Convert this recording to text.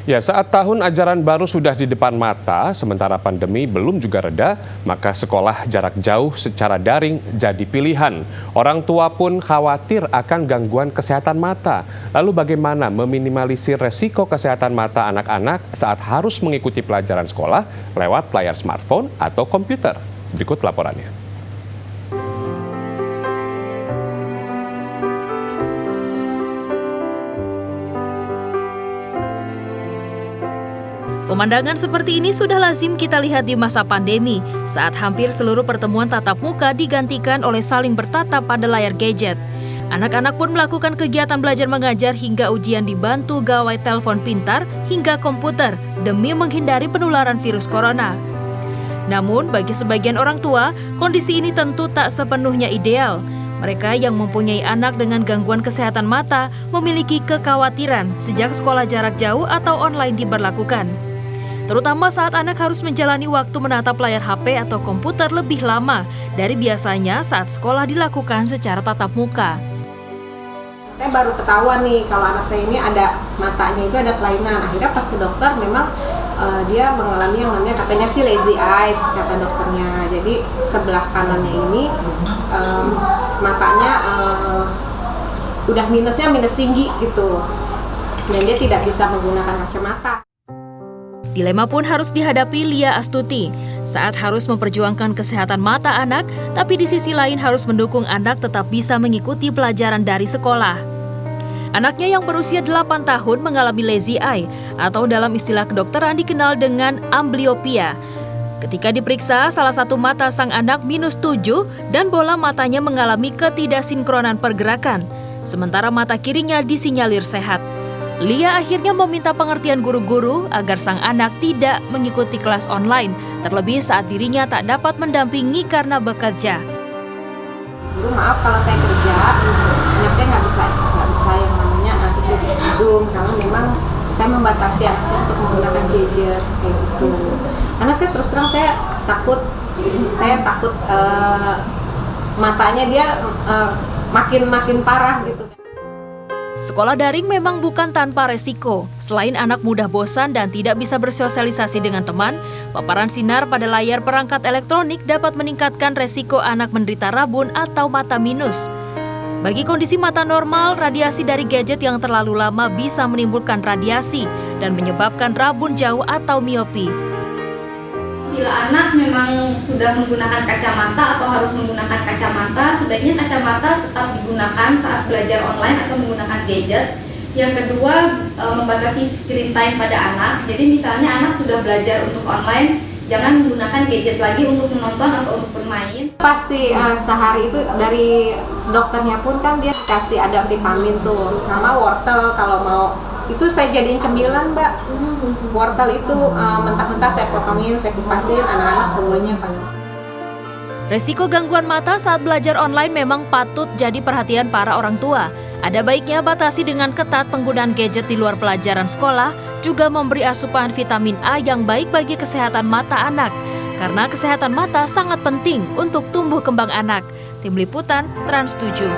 Ya, saat tahun ajaran baru sudah di depan mata, sementara pandemi belum juga reda, maka sekolah jarak jauh secara daring jadi pilihan. Orang tua pun khawatir akan gangguan kesehatan mata. Lalu bagaimana meminimalisir resiko kesehatan mata anak-anak saat harus mengikuti pelajaran sekolah lewat layar smartphone atau komputer? Berikut laporannya. Pemandangan seperti ini sudah lazim kita lihat di masa pandemi, saat hampir seluruh pertemuan tatap muka digantikan oleh saling bertatap pada layar gadget. Anak-anak pun melakukan kegiatan belajar mengajar hingga ujian dibantu gawai telepon pintar hingga komputer demi menghindari penularan virus corona. Namun, bagi sebagian orang tua, kondisi ini tentu tak sepenuhnya ideal. Mereka yang mempunyai anak dengan gangguan kesehatan mata memiliki kekhawatiran sejak sekolah jarak jauh atau online diberlakukan. Terutama saat anak harus menjalani waktu menatap layar HP atau komputer lebih lama dari biasanya saat sekolah dilakukan secara tatap muka. Saya baru ketahuan nih kalau anak saya ini ada matanya itu ada kelainan. Akhirnya pas ke dokter memang dia mengalami yang namanya katanya sih lazy eyes kata dokternya. Jadi sebelah kanannya ini matanya udah minus tinggi gitu. Dan dia tidak bisa menggunakan kacamata. Dilema pun harus dihadapi Lia Astuti saat harus memperjuangkan kesehatan mata anak, tapi di sisi lain harus mendukung anak tetap bisa mengikuti pelajaran dari sekolah. Anaknya yang berusia 8 tahun mengalami lazy eye atau dalam istilah kedokteran dikenal dengan amblyopia. Ketika diperiksa, salah satu mata sang anak -7 dan bola matanya mengalami ketidaksinkronan pergerakan, sementara mata kirinya disinyalir sehat. Lia akhirnya meminta pengertian guru-guru agar sang anak tidak mengikuti kelas online, terlebih saat dirinya tak dapat mendampingi karena bekerja. Guru maaf kalau saya kerja, anak saya nggak bisa yang namanya ikut Zoom karena memang saya membatasi anak saya untuk menggunakan gadget kayak gitu. Karena saya terus terang saya takut matanya dia makin parah gitu. Sekolah daring memang bukan tanpa resiko. Selain anak mudah bosan dan tidak bisa bersosialisasi dengan teman, paparan sinar pada layar perangkat elektronik dapat meningkatkan resiko anak menderita rabun atau mata minus. Bagi kondisi mata normal, radiasi dari gadget yang terlalu lama bisa menimbulkan radiasi dan menyebabkan rabun jauh atau miopi. Bila anak memang sudah menggunakan kacamata atau harus menggunakan kacamata, sebaiknya kacamata tetap digunakan saat belajar online atau menggunakan gadget. Yang kedua, membatasi screen time pada anak. Jadi misalnya anak sudah belajar untuk online, jangan menggunakan gadget lagi untuk menonton atau untuk bermain. Pasti sehari itu dari dokternya pun kan dia kasih ada vitamin tuh, sama wortel kalau mau. Itu saya jadiin cemilan, Mbak. Wortel itu mentah-mentah saya potongin, saya kupasin, anak-anak semuanya pada. Resiko gangguan mata saat belajar online memang patut jadi perhatian para orang tua. Ada baiknya batasi dengan ketat penggunaan gadget di luar pelajaran sekolah, juga memberi asupan vitamin A yang baik bagi kesehatan mata anak. Karena kesehatan mata sangat penting untuk tumbuh kembang anak. Tim Liputan, Trans 7.